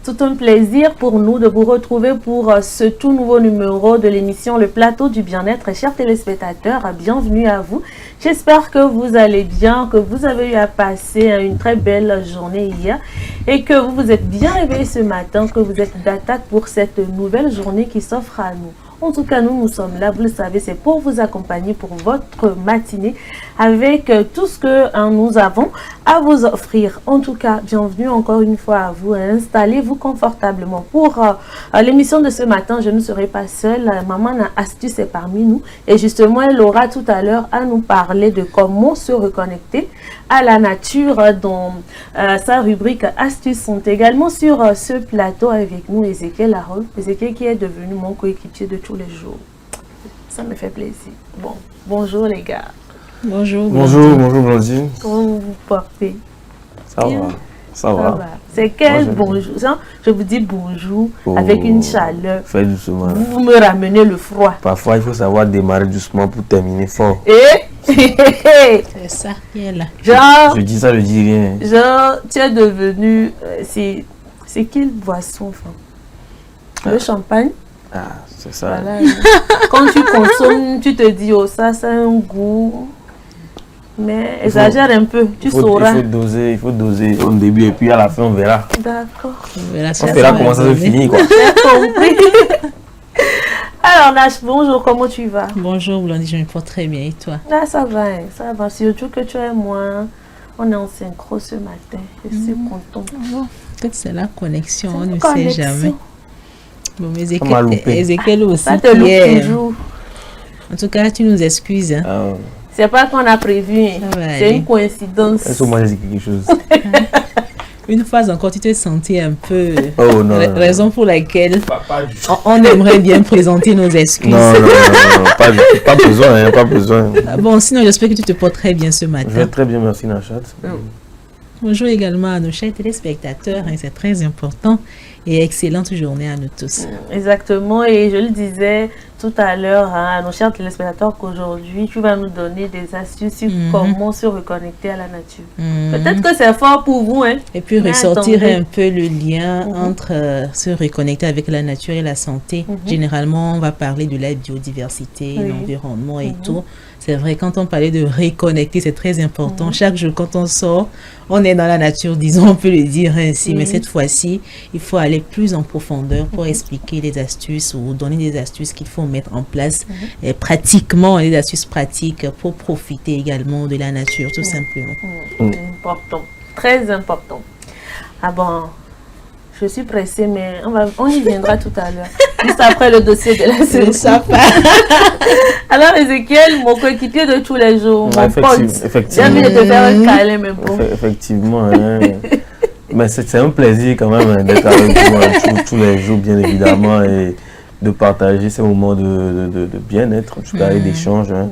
tout un plaisir pour nous de vous retrouver pour ce tout nouveau numéro de l'émission Le Plateau du Bien-être. Chers téléspectateurs, bienvenue à vous. J'espère que vous allez bien, que vous avez eu à passer une très belle journée hier et que vous vous êtes bien réveillés ce matin, que vous êtes d'attaque pour cette nouvelle journée qui s'offre à nous. En tout cas, nous sommes là, vous le savez, c'est pour vous accompagner pour votre matinée avec tout ce que nous avons à vous offrir. En tout cas, bienvenue encore une fois à vous. Installez-vous confortablement. Pour l'émission de ce matin, je ne serai pas seule. Maman Astuce est parmi nous. Et justement, elle aura tout à l'heure à nous parler de comment se reconnecter à la nature. Dans sa rubrique Astuces sont également sur ce plateau avec nous. Ezekiel Larol. Ezekiel qui est devenu mon coéquipier de tous les jours. Ça me fait plaisir. Bon, bonjour les gars. Bonjour. Bonjour Blandine. Comment vous vous portez? Ça va. C'est quel bonjour? Je vous dis bonjour avec une chaleur. Fais doucement. Vous me ramenez le froid. Parfois, il faut savoir démarrer doucement pour terminer fort. C'est ça qui est là. Genre, Je dis ça, je dis rien. genre, tu es devenu... c'est quelle boisson, enfin? Le champagne? Ah, c'est ça. Voilà. Quand tu consommes, tu te dis, oh, ça a un goût. Mais exagère un peu, tu sauras. Il faut doser au début et puis à la fin, on verra. D'accord. On verra comment ça se finit, quoi. J'ai compris. Alors, Nash, bonjour, comment tu vas? Bonjour Blondie, je me porte très bien et toi? Là, ça va, hein, ça va. Surtout que tu es moins. On est en synchro ce matin. Je suis contente. Peut-être c'est la connexion, on une ne connexion. sait jamais. Bon, mais m'a loupé. Ezekiel aussi. Ça te loupe toujours. En tout cas, tu nous excuses. Hein. Ah, C'est pas qu'on a prévu, hein. C'est une coïncidence. est-ce que moi j'ai dit quelque chose? Une fois encore, tu te sentais un peu... Oh non. Raison pour laquelle Pas du tout. on aimerait bien présenter nos excuses. Non, pas du tout. Pas besoin, hein, pas besoin. Ah bon, sinon j'espère que tu te portes très bien ce Je vais matin. très bien, merci Nachat. Bonjour également à nos chers téléspectateurs, hein, c'est très important. Et excellente journée à nous tous. Exactement, et je le disais tout à l'heure à nos chers téléspectateurs qu'aujourd'hui, tu vas nous donner des astuces sur comment se reconnecter à la nature. Peut-être que c'est fort pour vous, hein. Et puis Mais ressortir attendez. un peu le lien entre se reconnecter avec la nature et la santé. Généralement, on va parler de la biodiversité, Oui. l'environnement et tout. C'est vrai, quand on parlait de reconnecter, c'est très important. Chaque jour, quand on sort, on est dans la nature, disons, on peut le dire ainsi. Mais cette fois-ci, il faut aller plus en profondeur pour expliquer les astuces ou donner des astuces qu'il faut mettre en place et pratiquement, des astuces pratiques pour profiter également de la nature, tout simplement. Important, très important. Ah bon, je suis pressée, mais on y viendra tout à l'heure. Juste après le dossier de la semaine. Alors, Ezekiel, mon coéquipier de tous les jours, mon pote, j'ai envie de te faire un câlin, mais bon. Effectivement, hein. Mais c'est un plaisir quand même hein, d'être avec vous hein, tous les jours, bien évidemment, et de partager ces moments de bien-être, en tout cas, et d'échange hein,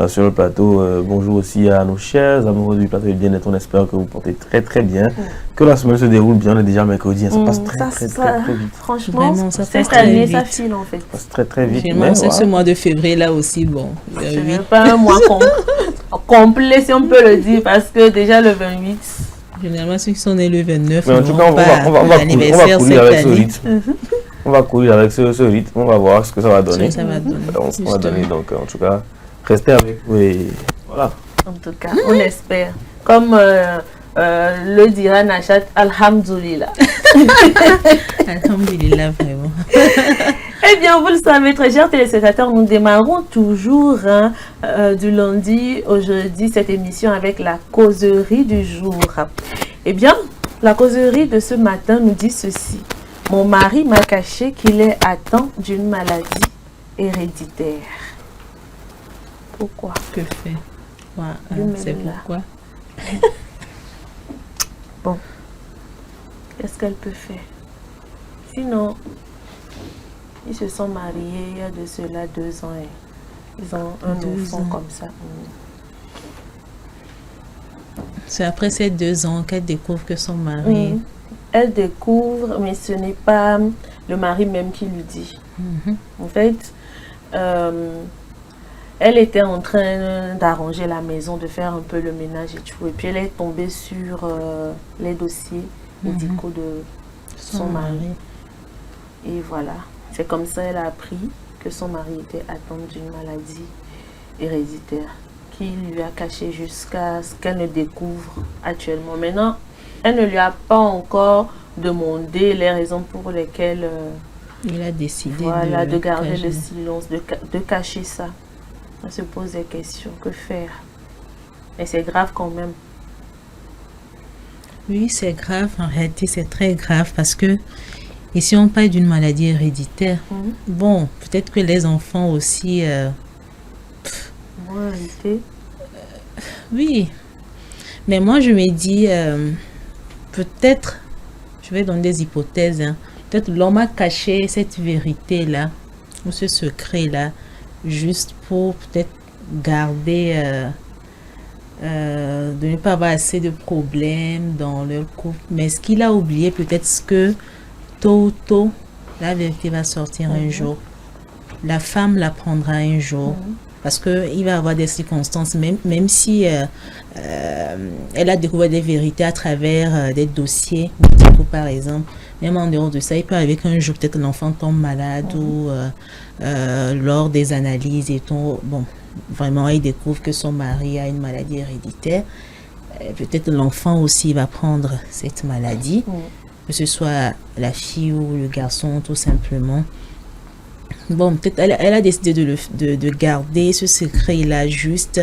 sur le plateau. Bonjour aussi à nos chers amoureux du plateau du bien-être. On espère que vous portez très très bien, que la semaine se déroule bien. On est déjà mercredi, hein, ça passe très vite. Franchement, Vraiment, ça passe cette très année, vite. ça file en fait. Ça passe très vite. Généralement, c'est voilà. ce mois de février là aussi, bon, le Ce 8. n'est pas un mois complet, si on peut le dire, parce que déjà le 28. Généralement, ceux qui sont nés le 29, Mais en tout cas, on va courir avec ce rythme. On va courir avec ce rythme, on va voir ce que ça va donner. Ça va donner. On va donner, donc en tout cas, restez avec vous et voilà. En tout cas, on espère. Comme le dira Nachat, Alhamdulillah. Alhamdulillah, vraiment. Eh bien, vous le savez, très chers téléspectateurs, nous démarrons toujours du lundi au jeudi cette émission avec la causerie du jour. Eh bien, la causerie de ce matin nous dit ceci. Mon mari m'a caché qu'il est atteint d'une maladie héréditaire. Pourquoi? Que faire? C'est pourquoi? Bon, qu'est-ce qu'elle peut faire? Sinon, ils se sont mariés il y a de cela 2 ans et ils ont un enfant comme ça. C'est après ces 2 ans qu'elle découvre que son mari... Elle découvre, mais ce n'est pas le mari même qui lui dit. En fait, elle était en train d'arranger la maison, de faire un peu le ménage et tout. Et puis elle est tombée sur les dossiers médicaux de son mari. Et voilà, c'est comme ça elle a appris que son mari était atteint d'une maladie héréditaire qui lui a caché jusqu'à ce qu'elle ne découvre actuellement. Maintenant, elle ne lui a pas encore demandé les raisons pour lesquelles il a décidé voilà, de garder le silence, de cacher ça. On se pose des questions, que faire? Et c'est grave quand même. Oui, c'est grave. En réalité, c'est très grave parce que ici, on parle d'une maladie héréditaire. Bon, peut-être que les enfants aussi... en réalité. Oui. Mais moi, je me dis, peut-être, je vais donner des hypothèses, hein, peut-être l'homme a caché cette vérité-là, ou ce secret-là, juste pour peut-être garder... de ne pas avoir assez de problèmes dans leur couple. Mais ce qu'il a oublié, peut-être que tôt ou tôt, la vérité va sortir un jour. La femme l'apprendra un jour. Parce qu'il va y avoir des circonstances, même si elle a découvert des vérités à travers des dossiers médicaux, par exemple. Même en dehors de ça, il peut arriver qu'un jour, peut-être l'enfant tombe malade ou lors des analyses et tout. Bon, vraiment, il découvre que son mari a une maladie héréditaire. Peut-être l'enfant aussi va prendre cette maladie, que ce soit la fille ou le garçon, tout simplement. Bon, peut-être elle a décidé de garder ce secret-là juste,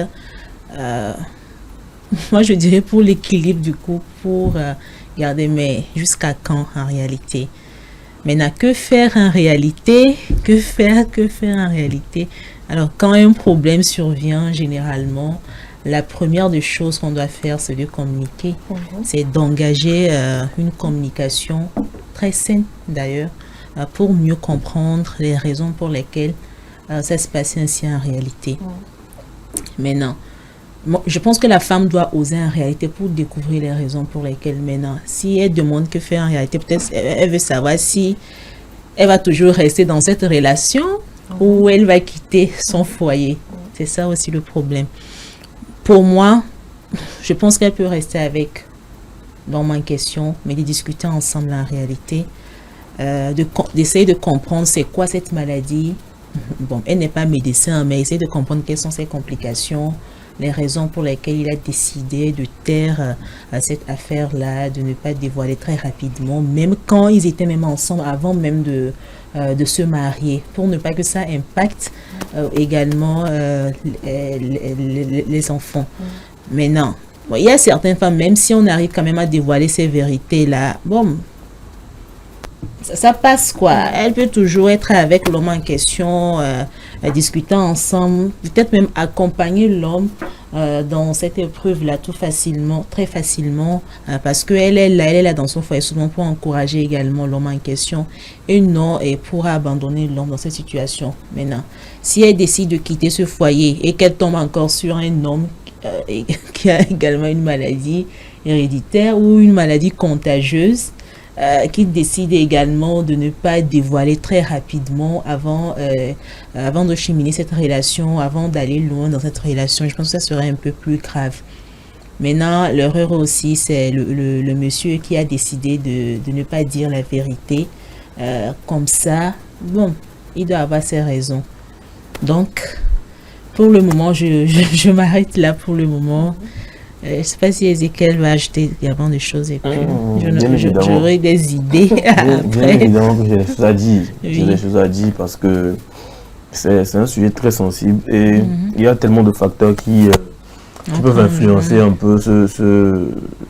moi je dirais pour l'équilibre du couple, pour garder, mais jusqu'à quand en réalité? Maintenant, que faire en réalité? Que faire en réalité? Alors, quand un problème survient, généralement, la première des choses qu'on doit faire, c'est de communiquer. C'est d'engager une communication très saine, d'ailleurs, pour mieux comprendre les raisons pour lesquelles ça se passe ainsi en réalité. Maintenant, je pense que la femme doit oser en réalité pour découvrir les raisons pour lesquelles maintenant, si elle demande que faire en réalité, peut-être elle veut savoir si elle va toujours rester dans cette relation ou elle va quitter son foyer. C'est ça aussi le problème. Pour moi, je pense qu'elle peut rester avec l'homme en question, mais de discuter ensemble en réalité, d'essayer de comprendre c'est quoi cette maladie. Bon, elle n'est pas médecin, mais essayer de comprendre quelles sont ses complications, les raisons pour lesquelles il a décidé de taire cette affaire-là, de ne pas dévoiler très rapidement, même quand ils étaient même ensemble, avant même de se marier, pour ne pas que ça impacte également les enfants. Mais non, bon, il y a certaines femmes, même si on arrive quand même à dévoiler ces vérités-là, bon, ça passe quoi. Elle peut toujours être avec l'homme en question, discuter ensemble, peut-être même accompagner l'homme dans cette épreuve-là tout facilement, très facilement, parce qu'elle est là dans son foyer souvent pour encourager également l'homme en question et non et pour abandonner l'homme dans cette situation. Maintenant, si elle décide de quitter ce foyer et qu'elle tombe encore sur un homme qui a également une maladie héréditaire ou une maladie contagieuse, qui décide également de ne pas dévoiler très rapidement avant de cheminer cette relation, avant d'aller loin dans cette relation. Je pense que ça serait un peu plus grave. Maintenant, l'erreur aussi, c'est le monsieur qui a décidé de ne pas dire la vérité. Comme ça, bon, il doit avoir ses raisons. Donc, pour le moment, je m'arrête là pour le moment. Je ne sais pas si Ezekiel va ajouter également des choses et puis j'aurai des idées bien évidemment que j'ai des choses à dire. J'ai des choses à dire parce que c'est un sujet très sensible et il y a tellement de facteurs qui peuvent influencer un peu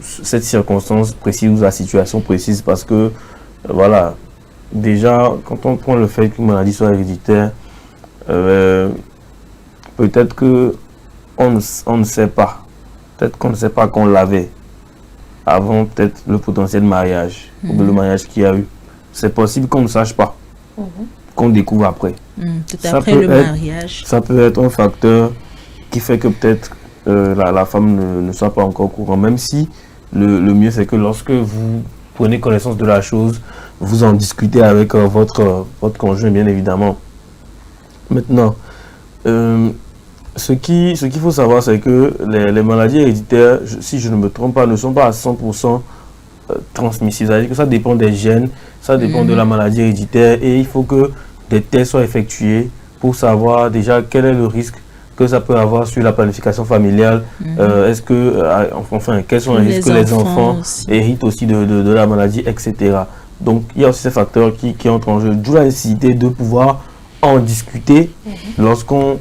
cette circonstance précise ou la situation précise parce que voilà, déjà quand on prend le fait qu'une maladie soit héréditaire, peut-être que on ne sait pas. Peut-être qu'on ne sait pas qu'on l'avait avant peut-être le potentiel mariage ou le mariage qu'il y a eu. C'est possible qu'on ne sache pas, qu'on découvre après. Tout après le mariage. Ça peut être un facteur qui fait que peut-être la femme ne soit pas encore au courant. Même si le mieux c'est que lorsque vous prenez connaissance de la chose, vous en discutez avec votre conjoint bien évidemment. Maintenant, ce qu'il faut savoir, c'est que les maladies héréditaires, si je ne me trompe pas, ne sont pas à 100% transmissible. C'est-à-dire que ça dépend des gènes, ça dépend de la maladie héréditaire et il faut que des tests soient effectués pour savoir déjà quel est le risque que ça peut avoir sur la planification familiale. Est-ce que, enfin, quels sont les risques que les enfants héritent aussi de la maladie, etc. Donc, il y a aussi ces facteurs qui entrent en jeu. D'où la nécessité de pouvoir en discuter lorsqu'on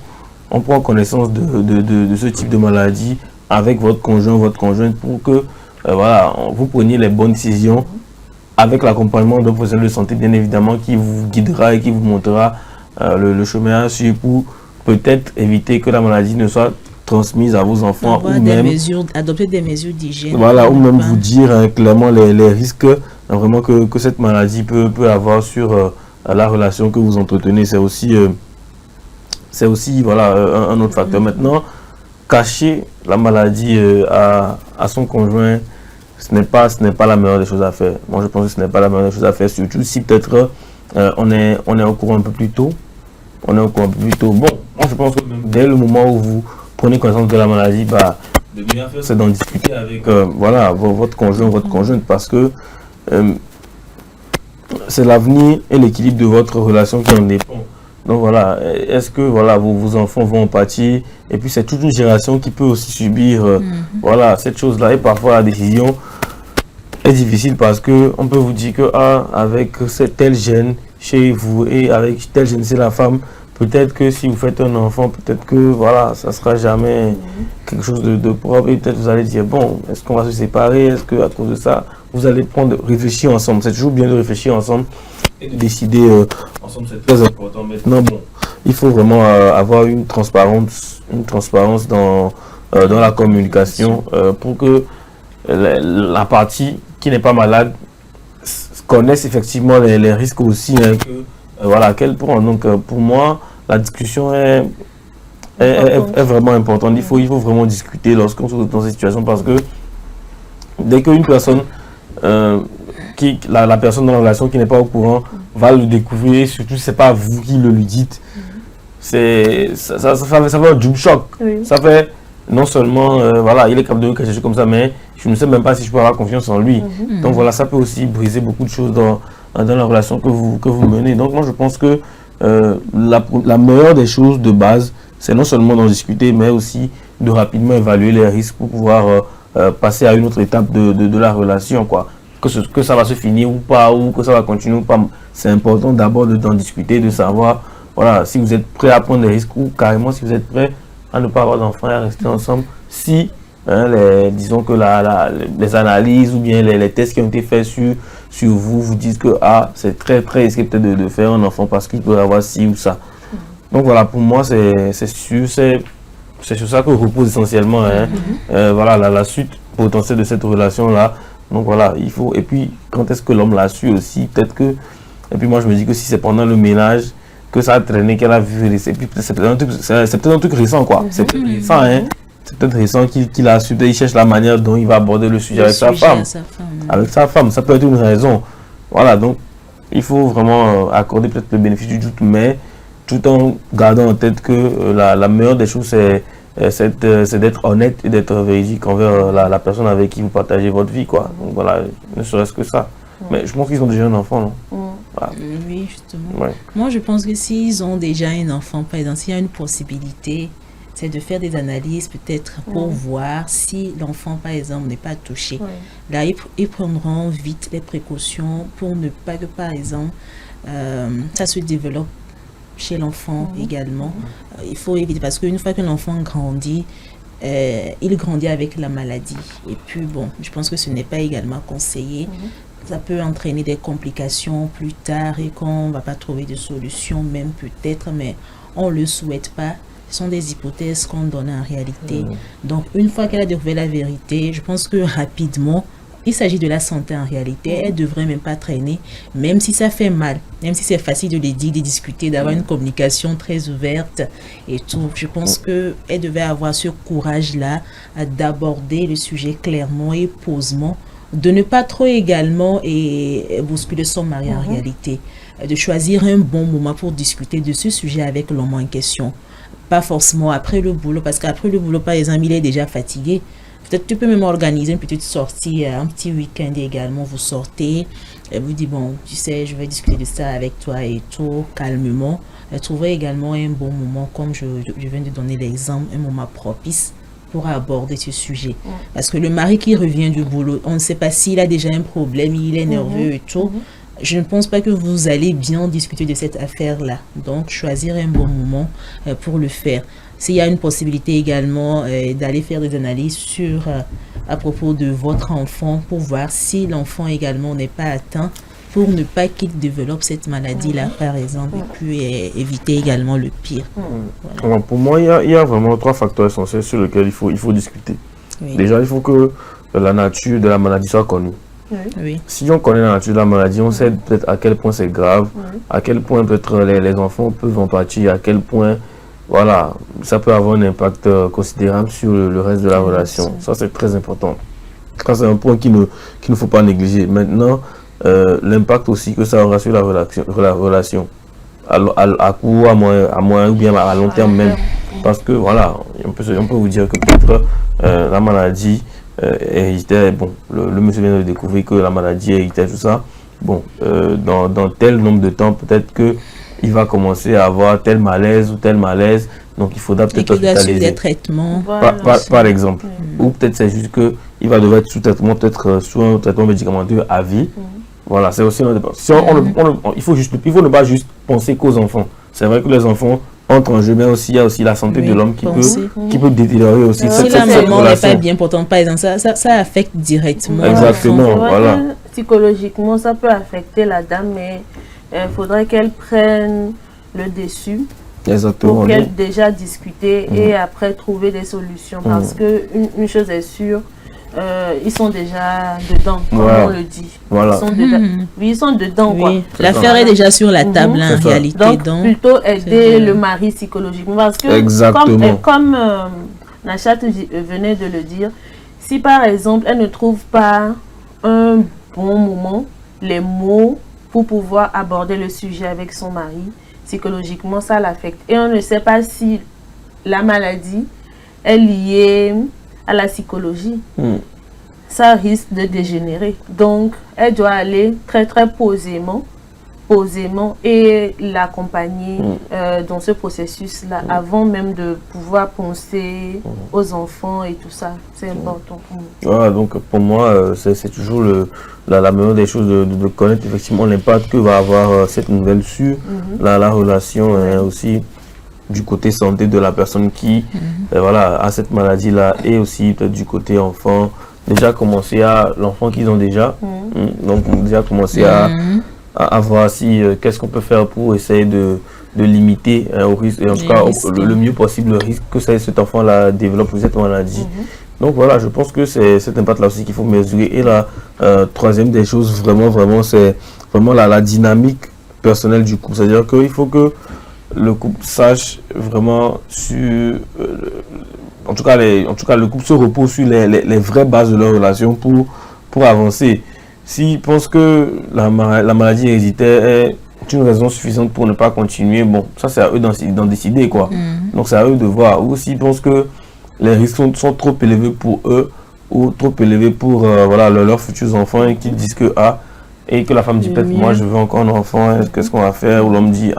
prend connaissance de ce type de maladie avec votre conjoint, votre conjointe, pour que voilà, vous preniez les bonnes décisions avec l'accompagnement d'un professionnel de santé, bien évidemment, qui vous guidera et qui vous montrera le chemin à suivre pour peut-être éviter que la maladie ne soit transmise à vos enfants ou même adopter des mesures d'hygiène. Voilà, ou même vous dire clairement les risques vraiment que cette maladie peut avoir sur la relation que vous entretenez. C'est aussi voilà, un autre facteur. Maintenant, cacher la maladie à son conjoint, ce n'est pas la meilleure des choses à faire. Moi, je pense que ce n'est pas la meilleure des choses à faire, surtout si peut-être on est au courant un peu plus tôt. Bon, moi, je pense que même dès le moment où vous prenez connaissance de la maladie, le meilleur faire, c'est d'en discuter avec voilà, votre conjoint, votre conjointe, parce que c'est l'avenir et l'équilibre de votre relation qui en dépend. Donc voilà, est-ce que voilà, vos enfants vont en pâtir? Et puis c'est toute une génération qui peut aussi subir voilà, cette chose-là. Et parfois la décision est difficile parce que on peut vous dire que avec tel gène chez vous et avec tel gène c'est la femme, peut-être que si vous faites un enfant, peut-être que voilà, ça sera jamais quelque chose de propre et peut-être vous allez dire bon, est-ce qu'on va se séparer? Est-ce que à cause de ça, vous allez réfléchir ensemble. C'est toujours bien de réfléchir ensemble et de décider ensemble, c'est très important. Maintenant, bon, il faut vraiment avoir une transparence dans la communication pour que la partie qui n'est pas malade connaisse effectivement les risques aussi voilà, qu'elle prend. Donc pour moi, la discussion est vraiment importante. Il faut vraiment discuter lorsqu'on se trouve dans cette situation parce que dès qu'une personne la personne dans la relation qui n'est pas au courant va le découvrir, surtout si c'est pas vous qui le lui dites, ça fait un double choc. Ça fait non seulement voilà, il est capable de quelque chose comme ça, mais je ne sais même pas si je peux avoir confiance en lui. Donc voilà, ça peut aussi briser beaucoup de choses dans la relation que vous menez. Donc moi je pense que la meilleure des choses de base, c'est non seulement d'en discuter, mais aussi de rapidement évaluer les risques pour pouvoir passer à une autre étape de la relation, quoi. Que ça va se finir ou pas, ou que ça va continuer ou pas. C'est important d'abord d'en discuter, de savoir voilà, si vous êtes prêt à prendre des risques ou carrément si vous êtes prêt à ne pas avoir d'enfants et à rester ensemble. Si, disons que les analyses ou bien les tests qui ont été faits sur vous disent que c'est très très risqué peut-être de faire un enfant parce qu'il peut avoir ci ou ça. Donc voilà, pour moi, c'est sur ça que repose essentiellement voilà, la suite potentielle de cette relation-là. Donc voilà, il faut. Et puis, quand est-ce que l'homme l'a su aussi? Peut-être que. Et puis moi, je me dis que si c'est pendant le ménage que ça a traîné, qu'elle a vu. Et puis, c'est peut-être un truc récent, quoi. C'est peut-être récent, hein. C'est peut-être récent qu'il a su. Il cherche la manière dont il va aborder le sujet avec sa femme. Avec sa femme, ça peut être une raison. Voilà, donc, il faut vraiment accorder peut-être le bénéfice du doute, mais tout en gardant en tête que la meilleure des choses, c'est d'être honnête et d'être véridique envers la personne avec qui vous partagez votre vie, quoi. Donc voilà, ne serait-ce que ça. Mais je pense qu'ils ont déjà un enfant, non? Voilà. Oui, justement. Moi, je pense que s'ils ont déjà un enfant, par exemple, s'il y a une possibilité, c'est de faire des analyses peut-être pour voir si l'enfant, par exemple, n'est pas touché. Là, ils prendront vite les précautions pour ne pas que, par exemple, ça se développe chez l'enfant également. Il faut éviter parce qu'une fois que l'enfant grandit, il grandit avec la maladie. Et puis bon, je pense que ce n'est pas également conseillé. Ça peut entraîner des complications plus tard et qu'on ne va pas trouver de solution même peut-être, mais on ne le souhaite pas. Ce sont des hypothèses qu'on donne en réalité. Donc une fois qu'elle a découvert la vérité, je pense que rapidement, il s'agit de la santé en réalité. Elle ne devrait même pas traîner, même si ça fait mal, même si c'est facile de le dire, de discuter, d'avoir une communication très ouverte et tout. Je pense qu'elle devait avoir ce courage-là d'aborder le sujet clairement et posément, de ne pas trop également bousculer son mari en réalité, de choisir un bon moment pour discuter de ce sujet avec l'homme en question. Pas forcément après le boulot, parce qu'après le boulot, par exemple, il est déjà fatigué. Peut-être tu peux même organiser une petite sortie, un petit week-end également. Vous sortez, et vous dites, bon, tu sais, je vais discuter de ça avec toi et tout, calmement. Trouver également un bon moment, comme je viens de donner l'exemple, un moment propice pour aborder ce sujet. Parce que le mari qui revient du boulot, on ne sait pas s'il a déjà un problème, il est nerveux et tout. Je ne pense pas que vous allez bien discuter de cette affaire-là. Donc, choisir un bon moment pour le faire. S'il y a une possibilité également d'aller faire des analyses à propos de votre enfant pour voir si l'enfant également n'est pas atteint, pour ne pas qu'il développe cette maladie-là, par exemple, et puis éviter également le pire. Voilà. Alors, pour moi, il y a vraiment 3 facteurs essentiels sur lesquels il faut discuter. Oui. Déjà, il faut que la nature de la maladie soit connue. Oui. Si on connaît la nature de la maladie, on sait peut-être à quel point c'est grave, à quel point peut-être les enfants peuvent en pâtir, à quel point voilà, ça peut avoir un impact considérable sur le reste de la relation. Ça, c'est très important. Ça, c'est un point qu'il ne faut pas négliger. Maintenant, l'impact aussi que ça aura sur la relation à court, à moyen ou bien à long terme même. Parce que voilà, on peut vous dire que peut-être la maladie héréditaire, bon, le monsieur vient de découvrir que la maladie héréditaire, tout ça, bon, dans tel nombre de temps, peut-être que il va commencer à avoir tel malaise ou tel malaise, donc il faudra peut-être hospitaliser des traitements. Voilà. Par exemple. Ou peut-être c'est juste que il va devoir être sous traitement, peut-être sous un traitement médicamenteux à vie. Voilà, c'est aussi notre dépense. Si il faut ne pas juste penser qu'aux enfants. C'est vrai que les enfants entrent en jeu, mais aussi il y a aussi la santé de l'homme qui peut détériorer aussi. Si la maman n'est pas bien portante, par exemple, ça affecte directement. Exactement, voilà. Psychologiquement, ça peut affecter la dame, mais il faudrait qu'elle prenne le dessus. Exactement. Pour qu'elle déjà discuter et après trouver des solutions. Parce que une chose est sûre, ils sont déjà dedans, comme on le dit. Voilà. Ils sont dedans. Oui, ils sont dedans. Oui. L'affaire est déjà sur la table en réalité. Donc, plutôt aider le mari psychologiquement. Parce que comme Nachat venait de le dire, si par exemple elle ne trouve pas un bon moment, les mots pour pouvoir aborder le sujet avec son mari, psychologiquement ça l'affecte. Et on ne sait pas si la maladie est liée à la psychologie. Ça risque de dégénérer. Donc, elle doit aller très très posément et l'accompagner dans ce processus-là avant même de pouvoir penser aux enfants et tout ça. C'est important pour nous. Voilà, donc pour moi, c'est toujours la meilleure des choses de connaître effectivement l'impact que va avoir cette nouvelle sur la relation aussi du côté santé de la personne qui voilà, a cette maladie-là et aussi peut-être du côté enfant. Déjà commencer à l'enfant qu'ils ont déjà. Donc déjà commencer à voir si qu'est-ce qu'on peut faire pour essayer de limiter au risque, et en tout cas le mieux possible le risque que cet enfant-là développe cette maladie. Donc voilà, je pense que c'est cet impact-là aussi qu'il faut mesurer. Et la troisième des choses, vraiment, c'est vraiment la dynamique personnelle du couple. C'est-à-dire qu'il faut que le couple sache vraiment sur... en tout cas, le couple se repose sur les vraies bases de leur relation pour avancer. S'ils pensent que la maladie héréditaire est une raison suffisante pour ne pas continuer, bon, ça c'est à eux d'en décider, quoi. Donc c'est à eux de voir. Ou s'ils pensent que les risques sont trop élevés pour eux ou trop élevés pour voilà, leurs futurs enfants et qu'ils disent que et que la femme dit peut-être moi je veux encore un enfant, qu'est-ce qu'on va faire, ou l'homme dit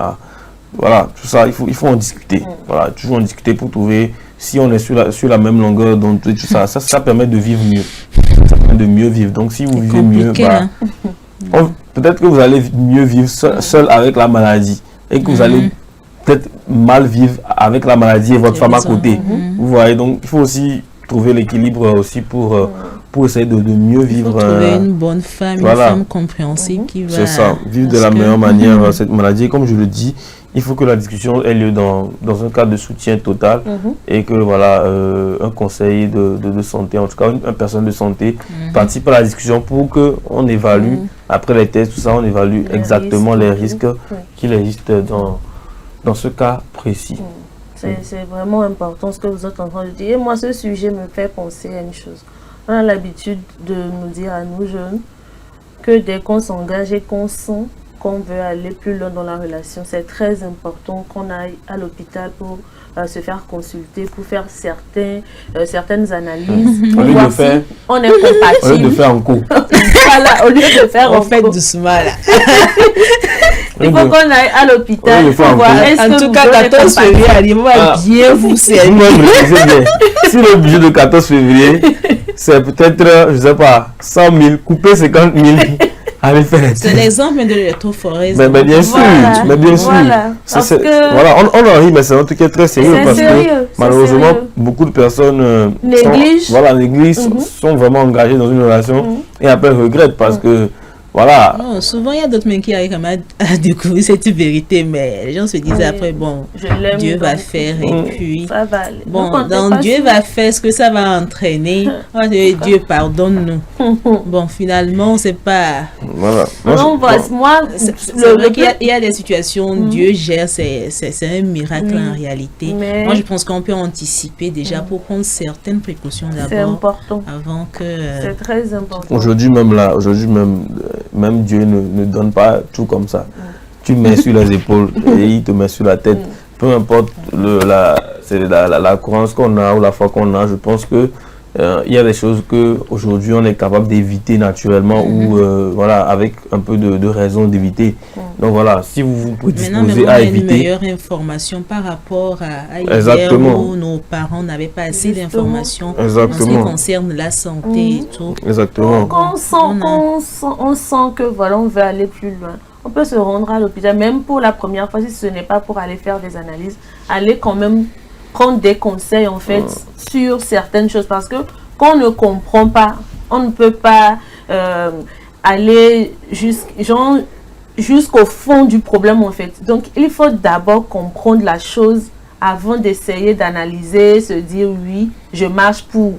voilà, tout ça, il faut en discuter. Voilà, toujours en discuter pour trouver si on est sur la même longueur, donc tout ça, ça permet de vivre mieux. Ça permet de mieux vivre. Donc si vous vivez mieux, peut-être que vous allez mieux vivre seul avec la maladie et que vous allez peut-être mal vivre avec la maladie et votre femme à côté. Vous voyez, donc il faut aussi trouver l'équilibre aussi pour essayer de mieux vivre. Il faut trouver une bonne femme, une femme compréhensive qui va... C'est ça, vivre de la meilleure manière cette maladie. Et comme je le dis, il faut que la discussion ait lieu dans un cadre de soutien total et que voilà, un conseiller de santé, en tout cas une personne de santé, participe à la discussion pour qu'on évalue, après les tests, tout ça, on évalue exactement les risques qu'il existe dans ce cas précis. C'est vraiment important ce que vous êtes en train de dire. Et moi, ce sujet me fait penser à une chose. On a l'habitude de nous dire à nous jeunes que dès qu'on s'engage et qu'on sent qu'on veut aller plus loin dans la relation, c'est très important qu'on aille à l'hôpital pour se faire consulter pour faire certaines analyses. Au lieu de faire, on est compatible. Au lieu de faire en cours. Voilà, au lieu de faire en fait cours. doucement là. Il faut qu'on aille à l'hôpital pour voir en tout cas 14 février arrive, on va bien vous servir. Si le budget de 14 février, c'est peut-être, je ne sais pas, 100 000, couper 50 000. Allez faire. C'est l'exemple de l'électrophorèse. Mais bien sûr, voilà, mais bien sûr. Voilà, voilà, on en rit, mais c'est un truc qui est très sérieux parce sérieux, que malheureusement, beaucoup de personnes négligent, sont vraiment engagées dans une relation et après regrettent parce que voilà. Non, souvent il y a d'autres mecs qui arrivent quand même à découvrir cette vérité, mais les gens se disent après, bon, Dieu va faire et puis ça va aller. Bon, donc Dieu va faire ce que ça va entraîner. Oh, Dieu pardonne-nous. Bon, finalement, c'est pas. Voilà. Moi, c'est vrai qu'il y a des situations où Dieu gère, c'est un miracle en réalité. Mais moi, je pense qu'on peut anticiper déjà pour prendre certaines précautions d'abord. C'est important. Avant que. C'est très important. Aujourd'hui même Dieu ne donne pas tout comme ça. Tu mets sur les épaules et il te met sur la tête. Peu importe la croyance qu'on a ou la foi qu'on a, je pense que il y a des choses qu'aujourd'hui on est capable d'éviter naturellement ou voilà, avec un peu de raison d'éviter. Donc voilà, si vous vous prédisposez à éviter. Une meilleure information par rapport à hier où nos parents n'avaient pas assez d'informations en ce qui concerne la santé et tout. Exactement. Donc on sent que voilà, on veut aller plus loin. On peut se rendre à l'hôpital, même pour la première fois, si ce n'est pas pour aller faire des analyses, aller quand même prendre des conseils en fait sur certaines choses, parce que quand on ne comprend pas, on ne peut pas aller jusqu'au fond du problème en fait. Donc il faut d'abord comprendre la chose avant d'essayer d'analyser, se dire oui, je marche pour.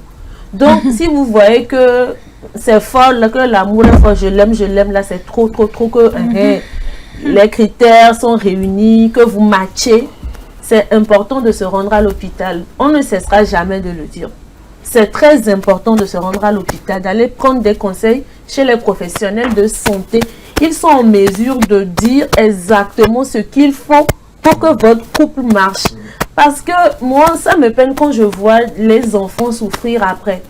Donc si vous voyez que c'est fort, que l'amour est fort, je l'aime, là c'est trop, que les critères sont réunis, que vous matchez, c'est important de se rendre à l'hôpital. On ne cessera jamais de le dire. C'est très important de se rendre à l'hôpital, d'aller prendre des conseils chez les professionnels de santé. Ils sont en mesure de dire exactement ce qu'il faut pour que votre couple marche. Parce que moi, ça me peine quand je vois les enfants souffrir après.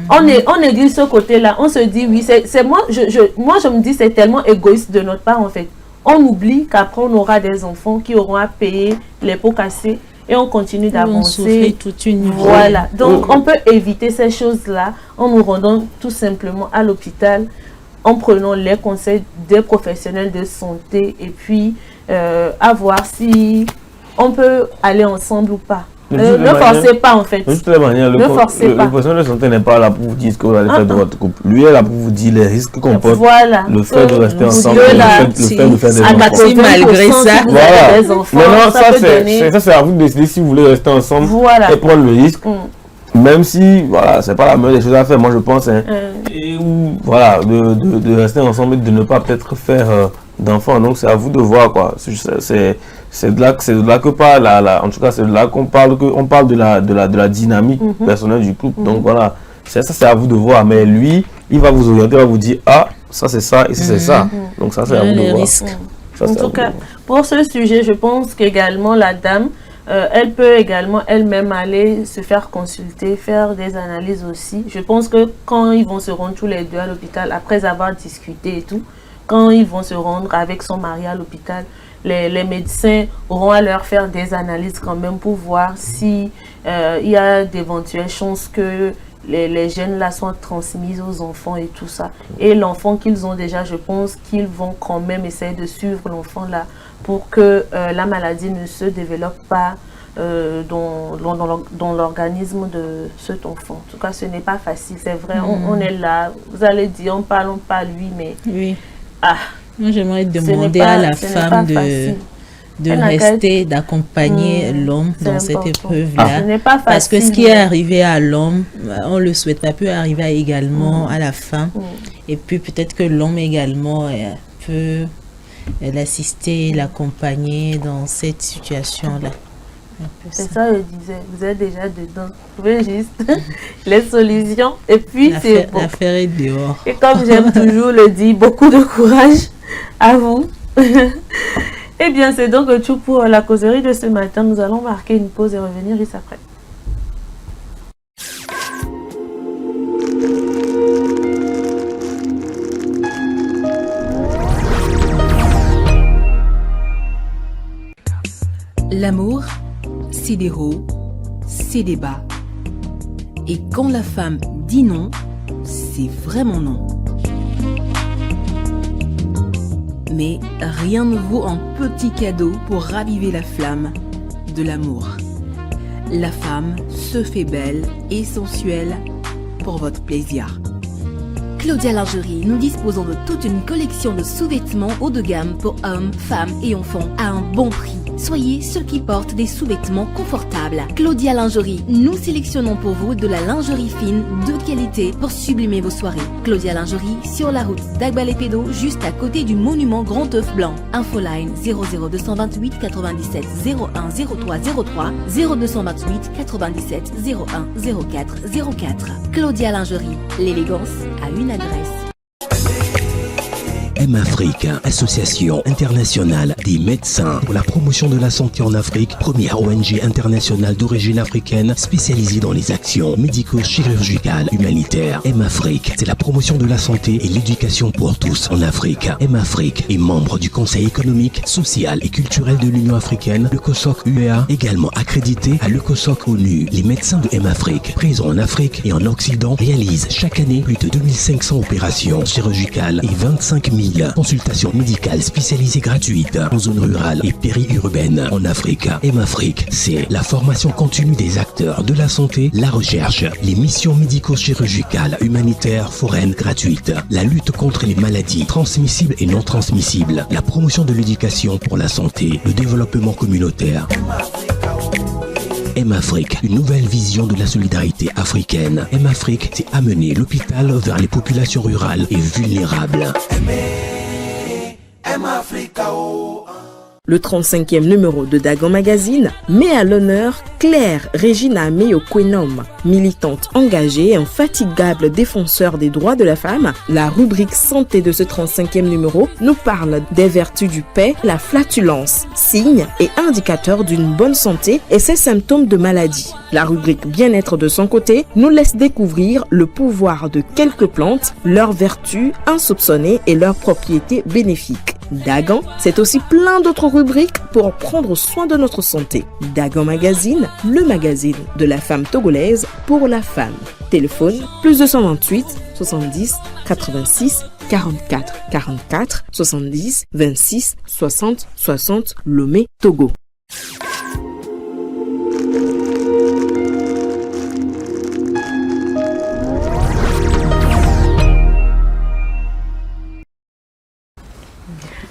On néglige ce côté-là. On se dit, oui, c'est moi, je me dis, c'est tellement égoïste de notre part, en fait. On oublie qu'après, on aura des enfants qui auront à payer les pots cassés et on continue d'avancer. Toute une vie. Voilà. Donc, on peut éviter ces choses-là en nous rendant tout simplement à l'hôpital, en prenant les conseils des professionnels de santé et puis à voir si on peut aller ensemble ou pas. Ne forcez pas en fait. De toutes les manières, le professionnel de santé n'est pas là pour vous dire ce que vous allez faire de votre couple. Lui est là pour vous dire les risques que comporte le fait de rester ensemble, le fait de faire des enfants. Malgré ça, voilà. Maintenant, ça c'est à vous de décider si vous voulez rester ensemble et prendre le risque. Même si, voilà, c'est pas la meilleure des choses à faire, moi je pense, voilà, de rester ensemble et de ne pas peut-être faire d'enfants. Donc c'est à vous de voir, quoi. C'est de là que parle, en tout cas c'est de là qu'on parle, de la dynamique personnelle du couple. Donc voilà, ça c'est à vous de voir. Mais lui, il va vous orienter, il va vous dire, ah, ça c'est ça et ça c'est ça. Donc ça c'est à vous de voir. En tout cas, pour ce sujet, je pense qu'également la dame, elle peut également elle-même aller se faire consulter, faire des analyses aussi. Je pense que quand ils vont se rendre tous les deux à l'hôpital, après avoir discuté et tout, quand ils vont se rendre avec son mari à l'hôpital, les médecins auront à leur faire des analyses quand même pour voir si il y a d'éventuelles chances que les gènes là soient transmises aux enfants et tout ça. Et l'enfant qu'ils ont déjà, je pense qu'ils vont quand même essayer de suivre l'enfant là pour que la maladie ne se développe pas dans l'organisme de cet enfant. En tout cas, ce n'est pas facile, c'est vrai, on est là, vous allez dire, on parle lui, mais... Oui. Moi, j'aimerais demander à la femme de rester, d'accompagner l'homme dans cette épreuve-là. Parce que ce qui est arrivé à l'homme, on le souhaite pas, peut arriver également à la femme. Et puis peut-être que l'homme également peut l'assister, l'accompagner dans cette situation-là. C'est ça, je disais, vous êtes déjà dedans. Vous pouvez juste les solutions et puis c'est bon. L'affaire est dehors. Et comme j'aime toujours le dire, beaucoup de courage à vous. Eh bien, c'est donc tout pour la causerie de ce matin. Nous allons marquer une pause et revenir juste après. L'amour, c'est des hauts, c'est des bas. Et quand la femme dit non, c'est vraiment non. Mais rien ne vaut un petit cadeau pour raviver la flamme de l'amour. La femme se fait belle et sensuelle pour votre plaisir. Claudia Lingerie, nous disposons de toute une collection de sous-vêtements haut de gamme pour hommes, femmes et enfants à un bon prix. Soyez ceux qui portent des sous-vêtements confortables. Claudia Lingerie, nous sélectionnons pour vous de la lingerie fine de qualité pour sublimer vos soirées. Claudia Lingerie, sur la route d'Agbalépédo, juste à côté du monument Grand Œuf Blanc. Infoline 00228 97 01 03 03 0228 97 01 04 04. Claudia Lingerie, l'élégance a une adresse. M-Afrique, Association internationale des médecins pour la promotion de la santé en Afrique, première ONG internationale d'origine africaine spécialisée dans les actions médico-chirurgicales humanitaires. M-Afrique, c'est la promotion de la santé et l'éducation pour tous en Afrique. M-Afrique est membre du Conseil économique, social et culturel de l'Union africaine, le COSOC UEA, également accrédité à le COSOC ONU. Les médecins de M-Afrique, présents en Afrique et en Occident, réalisent chaque année plus de 2500 opérations chirurgicales et 25 000 consultations médicales spécialisées gratuites en zone rurale et périurbaine en Afrique. M-Afrique, c'est la formation continue des acteurs de la santé, la recherche, les missions médico-chirurgicales, humanitaires, foraines gratuites, la lutte contre les maladies transmissibles et non transmissibles, la promotion de l'éducation pour la santé, le développement communautaire. M-Afrique, une nouvelle vision de la solidarité africaine. M-Afrique, c'est amener l'hôpital vers les populations rurales et vulnérables. Le 35e numéro de Dagon Magazine met à l'honneur Claire Regina Meyo-Kwenom, militante engagée et infatigable défenseur des droits de la femme. La rubrique santé de ce 35e numéro nous parle des vertus du paix, la flatulence, signe et indicateur d'une bonne santé et ses symptômes de maladie. La rubrique bien-être de son côté nous laisse découvrir le pouvoir de quelques plantes, leurs vertus insoupçonnées et leurs propriétés bénéfiques. Dagan, c'est aussi plein d'autres rubriques pour prendre soin de notre santé. Dagan Magazine, le magazine de la femme togolaise pour la femme. Téléphone plus 228 70 86 44 44 70 26 60 60 Lomé, Togo.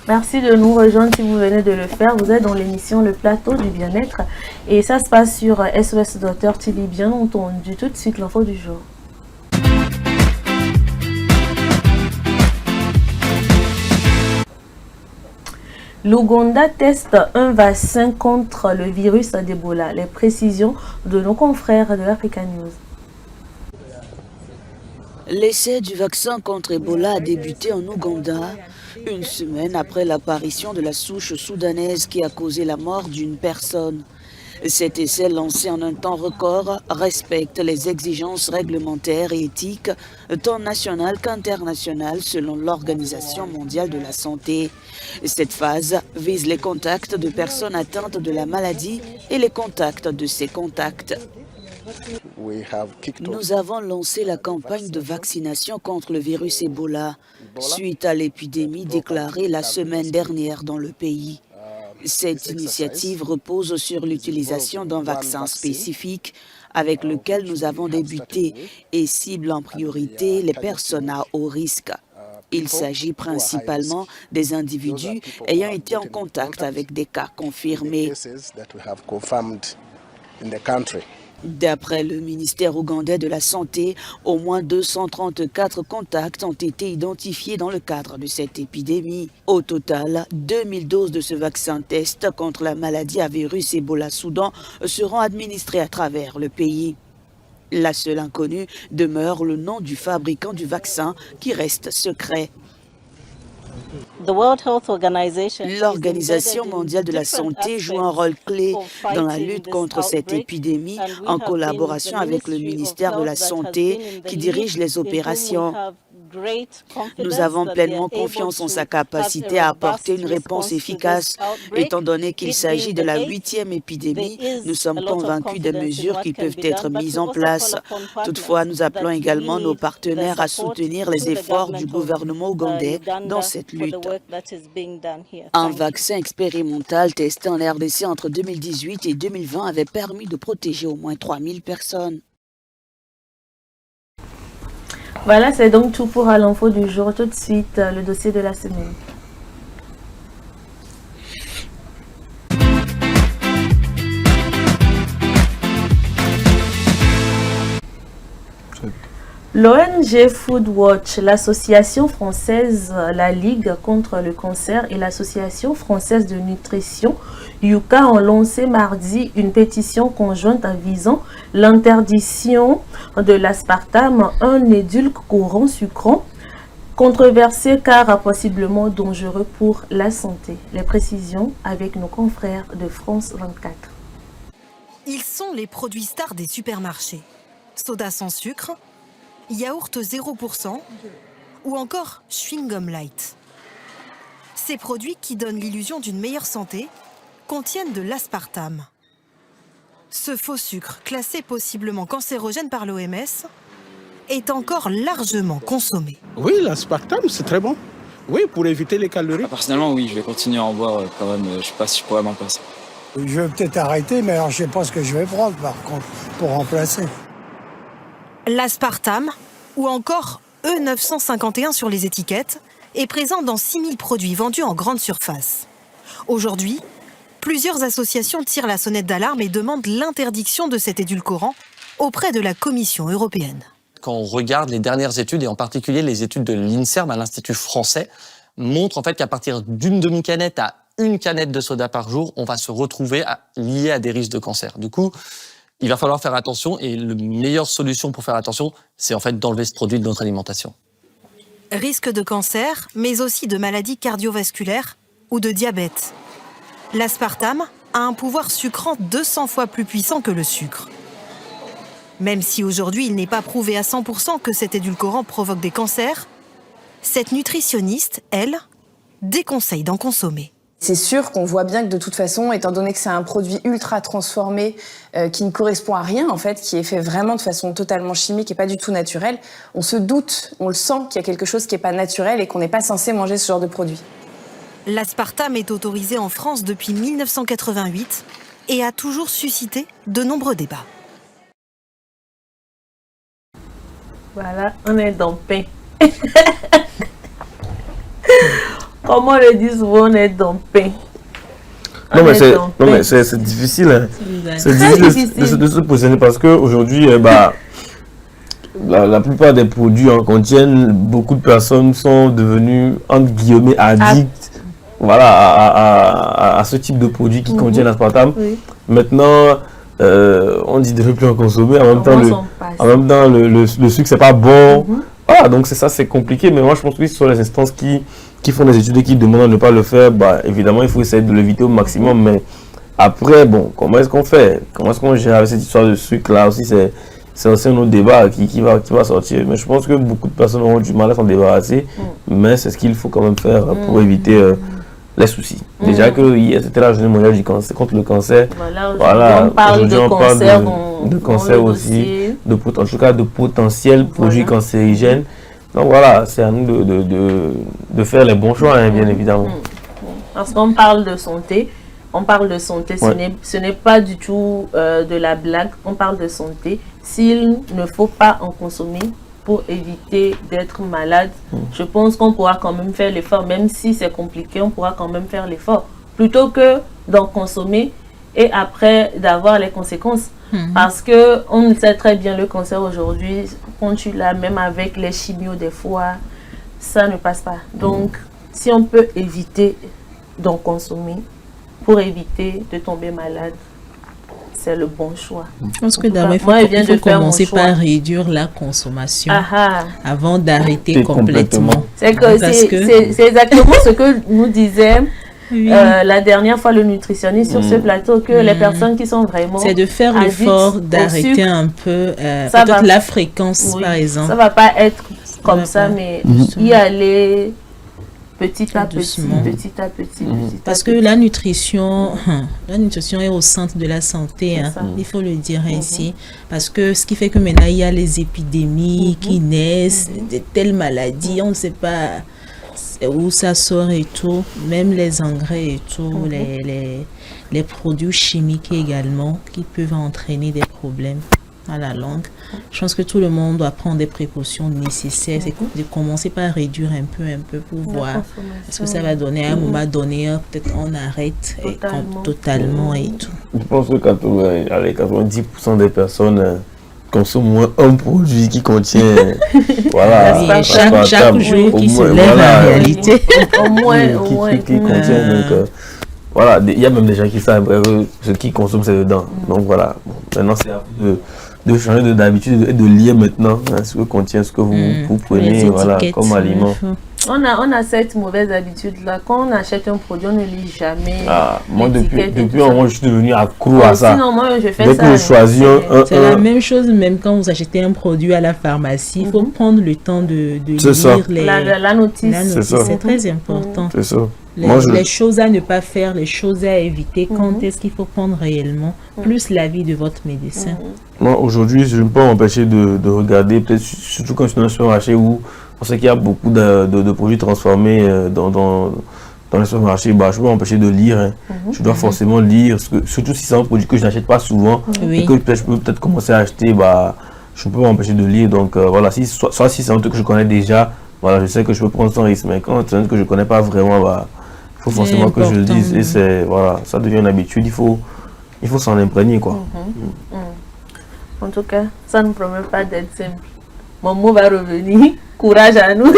Merci de nous rejoindre si vous venez de le faire. Vous êtes dans l'émission Le Plateau du Bien-être et ça se passe sur SOS Docteur TV, bien entendu. Tout de suite, l'info du jour. L'Ouganda teste un vaccin contre le virus d'Ebola. Les précisions de nos confrères de Africa News. L'essai du vaccin contre Ebola a débuté en Ouganda, une semaine après l'apparition de la souche soudanaise qui a causé la mort d'une personne. Cet essai, lancé en un temps record, respecte les exigences réglementaires et éthiques, tant nationales qu'internationales, selon l'Organisation mondiale de la santé. Cette phase vise les contacts de personnes atteintes de la maladie et les contacts de ces contacts. Nous avons lancé la campagne de vaccination contre le virus Ebola suite à l'épidémie déclarée la semaine dernière dans le pays. Cette initiative repose sur l'utilisation d'un vaccin spécifique avec lequel nous avons débuté et cible en priorité les personnes à haut risque. Il s'agit principalement des individus ayant été en contact avec des cas confirmés. D'après le ministère ougandais de la Santé, au moins 234 contacts ont été identifiés dans le cadre de cette épidémie. Au total, 2000 doses de ce vaccin test contre la maladie à virus Ebola-Soudan seront administrées à travers le pays. La seule inconnue demeure le nom du fabricant du vaccin qui reste secret. L'Organisation mondiale de la santé joue un rôle clé dans la lutte contre cette épidémie en collaboration avec le ministère de la Santé qui dirige les opérations. Nous avons pleinement confiance en sa capacité à apporter une réponse efficace. Étant donné qu'il s'agit de la 8e épidémie, nous sommes convaincus des mesures qui peuvent être mises en place. Toutefois, nous appelons également nos partenaires à soutenir les efforts du gouvernement ougandais dans cette lutte. Un vaccin expérimental testé en RDC entre 2018 et 2020 avait permis de protéger au moins 3000 personnes. Voilà, c'est donc tout pour à l'info du jour. Tout de suite, le dossier de la semaine. L'ONG Foodwatch, l'association française La Ligue contre le cancer et l'association française de nutrition Yuka ont lancé mardi une pétition conjointe visant l'interdiction de l'aspartame, un édulcorant sucrant controversé car possiblement dangereux pour la santé. Les précisions avec nos confrères de France 24. Ils sont les produits stars des supermarchés. Soda sans sucre, yaourt 0% ou encore chewing-gum light. Ces produits qui donnent l'illusion d'une meilleure santé contiennent de l'aspartame. Ce faux sucre, classé possiblement cancérogène par l'OMS, est encore largement consommé. Oui, l'aspartame, c'est très bon. Oui, pour éviter les calories. Personnellement, oui, je vais continuer à en boire quand même. Je sais pas si je pourrais m'en passer. Je vais peut-être arrêter, mais alors je sais pas ce que je vais prendre par contre pour remplacer. L'aspartame, ou encore E951 sur les étiquettes, est présent dans 6000 produits vendus en grande surface. Aujourd'hui, plusieurs associations tirent la sonnette d'alarme et demandent l'interdiction de cet édulcorant auprès de la Commission européenne. Quand on regarde les dernières études, et en particulier les études de l'INSERM à l'Institut français, montrent en fait qu'à partir d'une demi-canette à une canette de soda par jour, on va se retrouver lié à des risques de cancer. Du coup, il va falloir faire attention et la meilleure solution pour faire attention, c'est en fait d'enlever ce produit de notre alimentation. Risque de cancer, mais aussi de maladies cardiovasculaires ou de diabète. L'aspartame a un pouvoir sucrant 200 fois plus puissant que le sucre. Même si aujourd'hui il n'est pas prouvé à 100% que cet édulcorant provoque des cancers, cette nutritionniste, elle, déconseille d'en consommer. C'est sûr qu'on voit bien que de toute façon, étant donné que c'est un produit ultra transformé qui ne correspond à rien en fait, qui est fait vraiment de façon totalement chimique et pas du tout naturelle, on se doute, on le sent qu'il y a quelque chose qui n'est pas naturel et qu'on n'est pas censé manger ce genre de produit. L'aspartame est autorisé en France depuis 1988 et a toujours suscité de nombreux débats. Voilà, on est dans le pain. Comment on le dit souvent, on est dans le pain. Non, mais c'est difficile. Hein. C'est difficile de se positionner parce qu'aujourd'hui, la plupart des produits en contiennent, beaucoup de personnes sont devenues, entre guillemets, addictes à ce type de produits qui contiennent l'aspartame. Oui. Maintenant, on dit de ne plus en consommer. En même temps, le sucre, c'est pas bon. Voilà, donc c'est ça, c'est compliqué. Mais moi, je pense que ce sont les instances qui font des études et qui demandent à ne pas le faire. Évidemment, il faut essayer de l'éviter au maximum. Mais après, bon, comment est-ce qu'on fait? Comment est-ce qu'on gère avec cette histoire de sucre-là aussi? C'est aussi un autre débat qui va sortir. Mais je pense que beaucoup de personnes auront du mal à s'en débarrasser. Mais c'est ce qu'il faut quand même faire pour éviter les soucis. Déjà que c'était la journée mondiale du cancer, contre le cancer. Voilà, on parle de cancer aussi, en tout cas de potentiels produits cancérigènes. Donc voilà, c'est à nous de faire les bons choix, hein, bien évidemment. Parce qu'on parle de santé, ce n'est pas du tout de la blague, on parle de santé. S'il ne faut pas en consommer pour éviter d'être malade, je pense qu'on pourra quand même faire l'effort, même si c'est compliqué, on pourra quand même faire l'effort, plutôt que d'en consommer et après d'avoir les conséquences. Parce que on sait très bien le cancer aujourd'hui, quand tu l'as même avec les chimios des fois, ça ne passe pas. Donc, si on peut éviter d'en consommer pour éviter de tomber malade, c'est le bon choix. Je pense que En tout d'abord, cas, il faut, moi, je viens il faut de faire mon commencer choix. par réduire la consommation Ah, avant d'arrêter Complètement. complètement. c'est que Parce c'est exactement ce que nous disait Oui. la dernière fois le nutritionniste sur ce plateau, que les personnes qui sont vraiment c'est de faire addictes l'effort au d'arrêter sucre, un peu ça peut-être va- la fréquence, oui, par exemple. ça va pas être comme va ça, pas. mais Mhm. y aller petit à petit, Doucement. petit à petit, petit Parce à que petit. la nutrition est au centre de la santé, hein. ça. Il faut le dire ainsi. Parce que ce qui fait que maintenant il y a les épidémies qui naissent, de telles maladies, on ne sait pas où ça sort et tout, même les engrais et tout, les produits chimiques également qui peuvent entraîner des problèmes à la langue. Je pense que tout le monde doit prendre des précautions nécessaires, c'est de commencer par réduire un peu pour voir ce que ça va donner. À un moment donné, peut-être on arrête totalement et tout. Je pense que 90% des personnes consomment moins un produit qui contient voilà, Oui, chaque jour qui se lève en réalité. Au moins. Qui contient donc voilà, il y a même des gens qui savent ce qu'ils consomment c'est dedans. Donc voilà, bon, maintenant c'est à vous de changer d'habitude et de lire maintenant ce que contient ce que vous prenez voilà, comme aliment. On a cette mauvaise habitude-là. Quand on achète un produit, on ne lit jamais. Moi, l'étiquette et depuis tout un ça. moment, je suis devenu accro à ça. Sinon, moi, je fais Dès ça. que je choisis c'est la même chose, même quand vous achetez un produit à la pharmacie, il faut prendre le temps de lire la notice. C'est très important. C'est ça. Les choses à ne pas faire, les choses à éviter, quand est-ce qu'il faut prendre réellement, plus l'avis de votre médecin. Moi, aujourd'hui, je ne peux pas m'empêcher de regarder, peut-être surtout quand je suis dans un supermarché où on sait qu'il y a beaucoup de produits transformés dans les supermarchés, bah, je peux m'empêcher de lire. Hein. Je dois forcément lire, surtout si c'est un produit que je n'achète pas souvent et que je peux peut-être commencer à acheter, bah, je ne peux pas m'empêcher de lire. Donc voilà, soit si c'est un truc que je connais déjà, voilà, je sais que je peux prendre sans risque. Mais quand c'est un truc que je ne connais pas vraiment, bah, il faut forcément que je le dise. Et c'est, voilà, ça devient une habitude, il faut s'en imprégner, quoi. En tout cas, ça ne promet pas d'être simple. Mon mot va revenir. Courage à nous.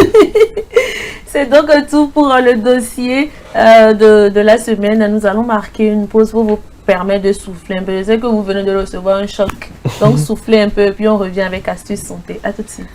C'est donc tout pour le dossier de la semaine. Nous allons marquer une pause pour vous permettre de souffler un peu. Je sais que vous venez de recevoir un choc. Donc soufflez un peu, puis on revient avec Astuces Santé. À tout de suite.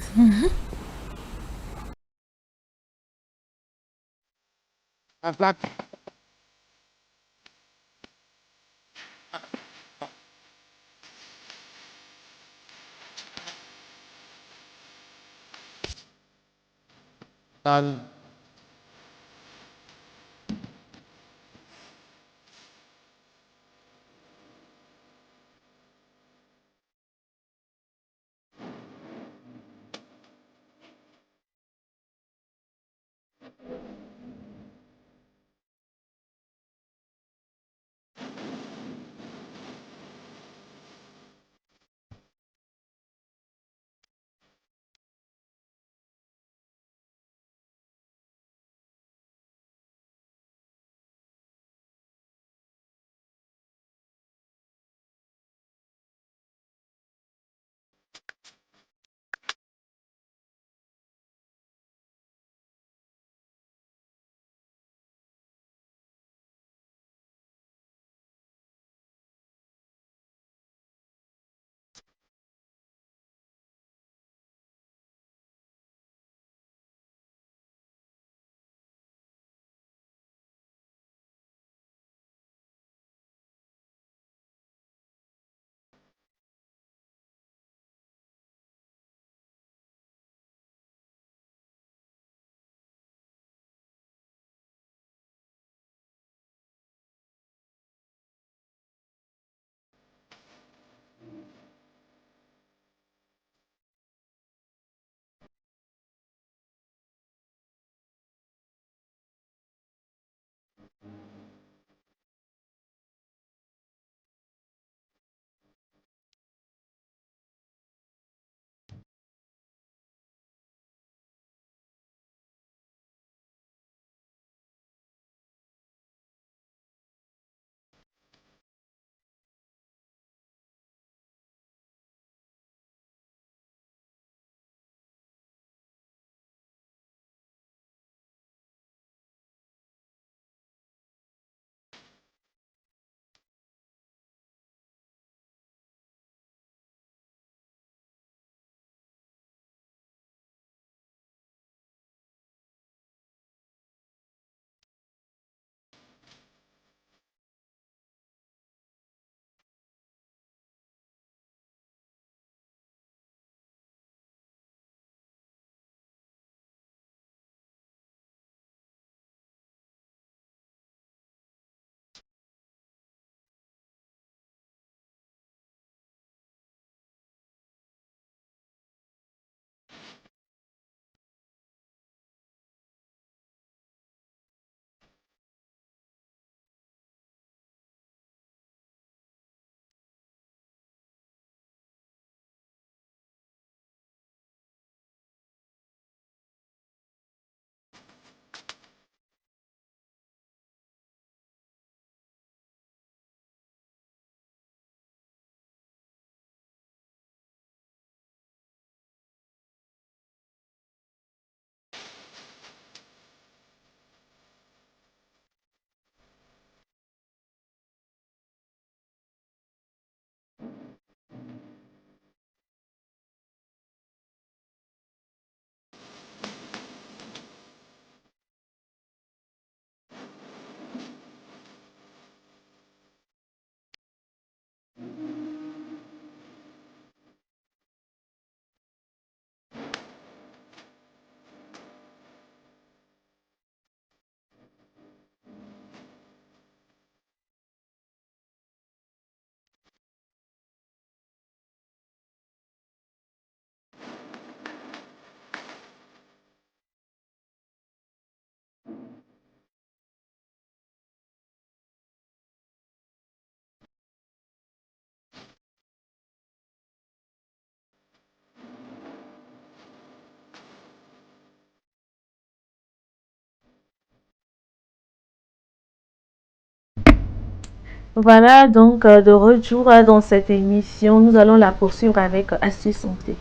Voilà donc de retour dans cette émission. Nous allons la poursuivre avec Astuces Santé.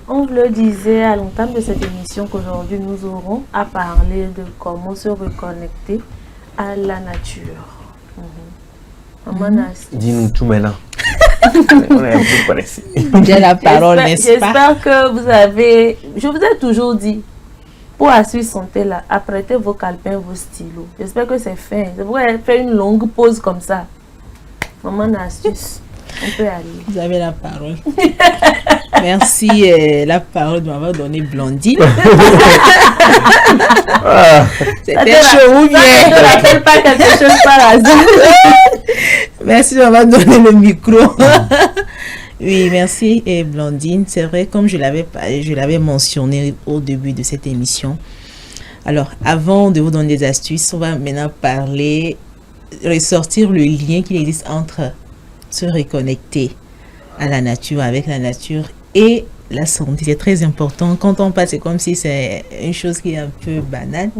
On vous le disait à l'entame de cette émission qu'aujourd'hui nous aurons à parler de comment se reconnecter à la nature. Dis-nous tout maintenant. J'ai la parole, n'est-ce pas? J'espère que vous avez... Je vous ai toujours dit, pour Astuces Santé, là, apprêtez vos calepins, vos stylos. J'espère que c'est fait. Vous pouvez faire une longue pause comme ça. Maman Astuce, on peut aller. Vous avez la parole. Merci, la parole de m'avoir donné Blondine. C'était chaud ou bien? Je ne rappelle pas quelque chose par hasard. Merci de m'avoir donné le micro. Oui, merci Blondine. C'est vrai, comme je l'avais mentionné au début de cette émission. Alors, avant de vous donner des astuces, on va maintenant ressortir le lien qu'il existe entre se reconnecter à la nature, avec la nature et la santé. C'est très important. Quand on passe, c'est comme si c'est une chose qui est un peu banale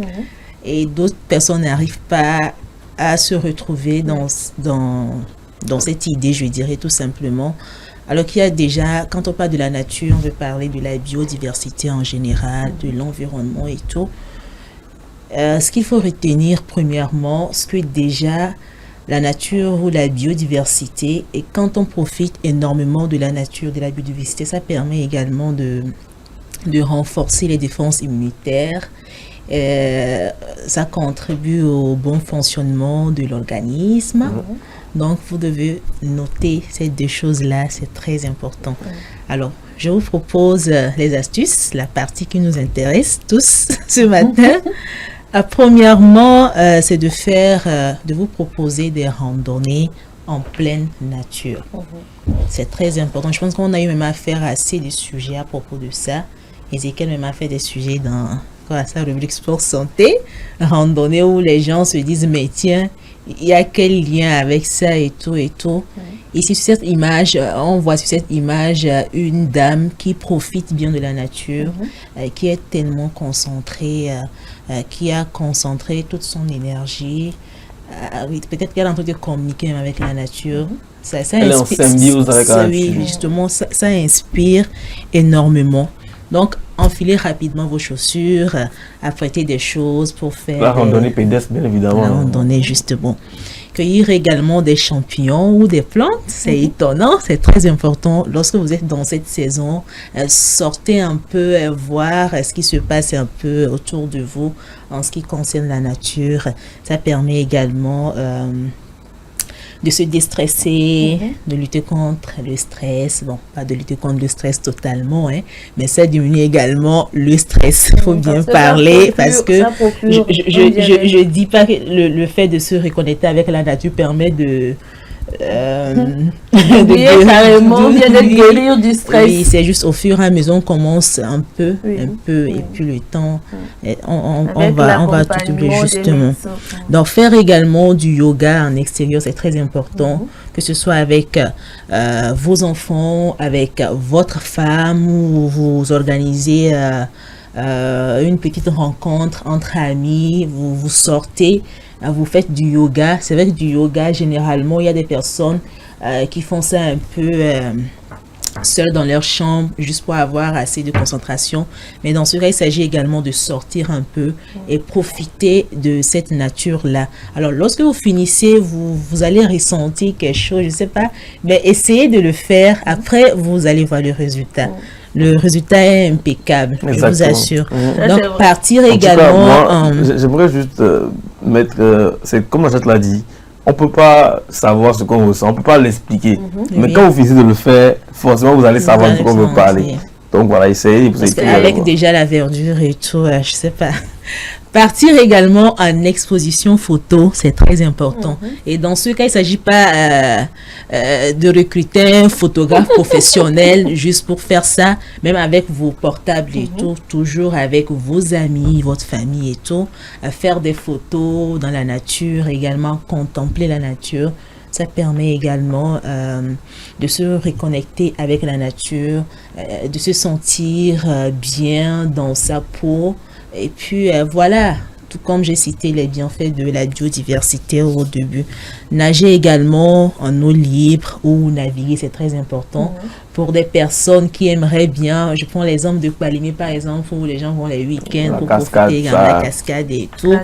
et d'autres personnes n'arrivent pas à se retrouver dans cette idée, je dirais tout simplement. Alors qu'il y a déjà, quand on parle de la nature, on veut parler de la biodiversité en général, de l'environnement et tout. Ce qu'il faut retenir premièrement, c'est que déjà la nature ou la biodiversité, et quand on profite énormément de la nature, de la biodiversité, ça permet également de renforcer les défenses immunitaires. Ça contribue au bon fonctionnement de l'organisme. Donc, vous devez noter ces deux choses-là, c'est très important. Alors, je vous propose les astuces, la partie qui nous intéresse tous ce matin. Premièrement, c'est de vous proposer des randonnées en pleine nature. C'est très important. Je pense qu'on a eu même à faire assez de sujets à propos de ça. Ezekiel même a fait des sujets dans sa rubrique sport santé, randonnée, où les gens se disent mais tiens, il y a quel lien avec ça et tout et tout. Ici sur cette image, on voit sur cette image une dame qui profite bien de la nature, qui est tellement concentrée, qui a concentré toute son énergie. Peut-être qu'elle est en train de communiquer même avec la nature. Ça elle est en symbiose avec la nature. Oui, justement, ça inspire énormément. Donc, enfilez rapidement vos chaussures, apprêtez des choses pour faire... La randonnée pédestre, bien évidemment. La randonnée, justement. Cueillir également des champignons ou des plantes, c'est étonnant, c'est très important. Lorsque vous êtes dans cette saison, sortez un peu, voir ce qui se passe un peu autour de vous en ce qui concerne la nature. Ça permet également... de se déstresser, de lutter contre le stress. Bon, pas de lutter contre le stress totalement, mais ça diminue également le stress. Il faut bien parler parce que je dis pas que le fait de se reconnecter avec la nature permet de carrément, bien de guérir du stress. Oui, c'est juste au fur et à mesure on commence un peu, et puis le temps, on va tout oublier justement. Donc faire également du yoga en extérieur, c'est très important, que ce soit avec vos enfants, avec votre femme, ou vous organisez une petite rencontre entre amis, vous sortez, vous faites du yoga. C'est vrai que du yoga, généralement, il y a des personnes qui font ça un peu seules dans leur chambre, juste pour avoir assez de concentration. Mais dans ce cas, il s'agit également de sortir un peu et profiter de cette nature-là. Alors, lorsque vous finissez, vous allez ressentir quelque chose, je ne sais pas, mais essayez de le faire. Après, vous allez voir le résultat. Le résultat est impeccable, je vous assure. Donc, partir également... J'aimerais juste mettre... c'est comme Ajat l'a dit, on ne peut pas savoir ce qu'on ressent, on ne peut pas l'expliquer. Mais quand vous finissez de le faire, forcément, vous allez savoir de quoi on veut parler. Donc voilà, essayez. Avec déjà la verdure et tout, je ne sais pas. Partir également en exposition photo, c'est très important. Et dans ce cas, il ne s'agit pas de recruter un photographe professionnel juste pour faire ça, même avec vos portables et tout, toujours avec vos amis, votre famille et tout, faire des photos dans la nature, également contempler la nature. Ça permet également de se reconnecter avec la nature, de se sentir bien dans sa peau. Et puis voilà, tout comme j'ai cité les bienfaits de la biodiversité au début. Nager également en eau libre ou naviguer, c'est très important. Pour des personnes qui aimeraient bien, je prends l'exemple de Palimé par exemple, où les gens vont les week-ends pour profiter également de la cascade et tout.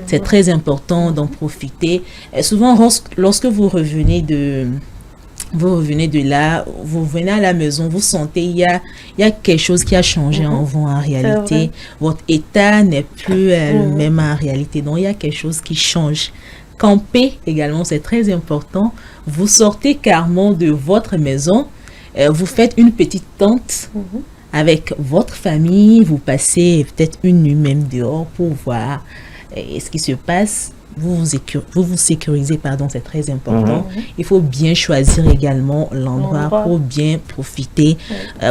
C'est très important d'en profiter. Et souvent, lorsque vous revenez de là, vous venez à la maison, vous sentez il y a quelque chose qui a changé en vous en réalité. Votre état n'est plus le même en réalité. Donc, il y a quelque chose qui change. Camper également, c'est très important. Vous sortez carrément de votre maison, vous faites une petite tente avec votre famille, vous passez peut-être une nuit même dehors pour voir ce qui se passe. Vous vous sécurisez, pardon, c'est très important. Il faut bien choisir également l'endroit pour bien profiter,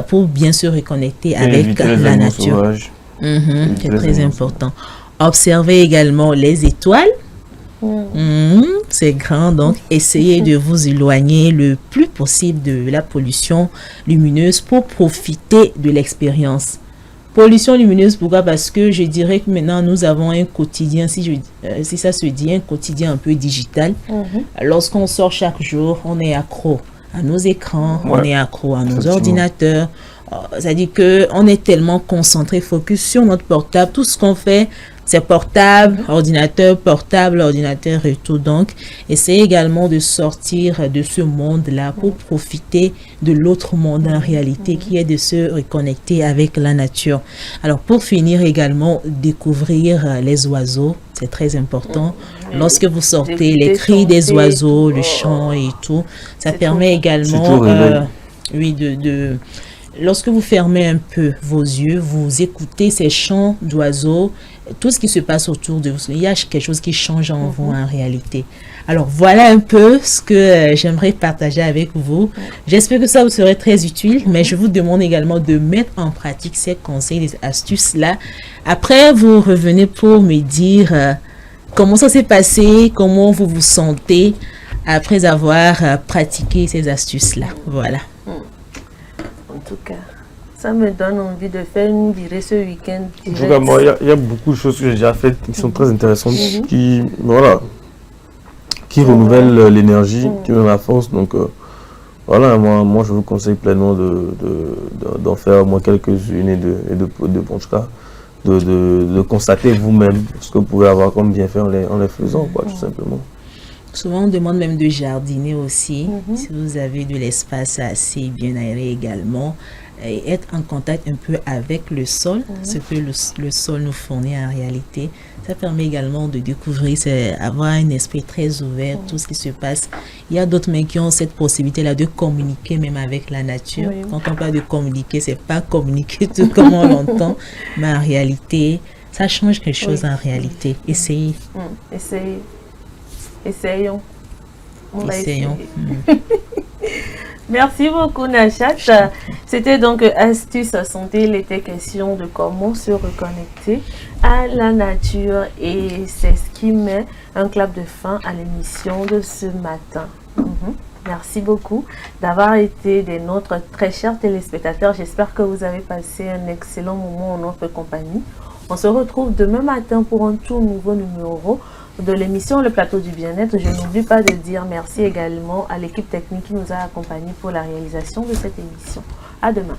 pour bien se reconnecter avec la nature. C'est très important. Observez également les étoiles. C'est grand, donc essayez de vous éloigner le plus possible de la pollution lumineuse pour profiter de l'expérience. Pollution lumineuse, pourquoi? Parce que je dirais que maintenant nous avons un quotidien, si ça se dit, un quotidien un peu digital. Lorsqu'on sort chaque jour, on est accro à nos écrans, on est accro à nos ordinateurs. C'est-à-dire qu'on est tellement concentré, focus sur notre portable. Tout ce qu'on fait, c'est portable, ordinateur et tout. Donc, essayez également de sortir de ce monde-là pour profiter de l'autre monde en réalité, qui est de se reconnecter avec la nature. Alors, pour finir également, découvrir les oiseaux, c'est très important. Lorsque vous sortez, les cris des oiseaux, le chant et tout, ça permet également, lorsque vous fermez un peu vos yeux, vous écoutez ces chants d'oiseaux, tout ce qui se passe autour de vous, il y a quelque chose qui change en vous en réalité. Alors voilà un peu ce que j'aimerais partager avec vous. J'espère que ça vous serait très utile, mais je vous demande également de mettre en pratique ces conseils, ces astuces-là. Après, vous revenez pour me dire comment ça s'est passé, comment vous vous sentez après avoir pratiqué ces astuces-là. Voilà. En tout cas, ça me donne envie de faire une virée ce week-end. En tout cas, moi, il y a beaucoup de choses que j'ai déjà faites qui sont très intéressantes, qui renouvellent l'énergie, qui donnent la force. Donc, voilà, moi, je vous conseille pleinement d'en faire au moins quelques-unes et de constater vous-même ce que vous pouvez avoir comme bienfait en les faisant, quoi, tout simplement. Souvent, on demande même de jardiner aussi, si vous avez de l'espace assez bien aéré également, et être en contact un peu avec le sol, ce que le sol nous fournit en réalité. Ça permet également de découvrir, avoir un esprit très ouvert, tout ce qui se passe. Il y a d'autres mais qui ont cette possibilité-là de communiquer même avec la nature. Quand on parle de communiquer, c'est pas communiquer tout comme on l'entend, mais en réalité, ça change quelque chose en réalité. Essayez. Essayons. Essayons. Merci beaucoup, Nachat. C'était donc Astuce Santé. Il était question de comment se reconnecter à la nature. Et c'est ce qui met un clap de fin à l'émission de ce matin. Merci beaucoup d'avoir été des nôtres, très chers téléspectateurs. J'espère que vous avez passé un excellent moment en notre compagnie. On se retrouve demain matin pour un tout nouveau numéro de l'émission Le Plateau du Bien-être. Je n'oublie pas de dire merci également à l'équipe technique qui nous a accompagnés pour la réalisation de cette émission. À demain.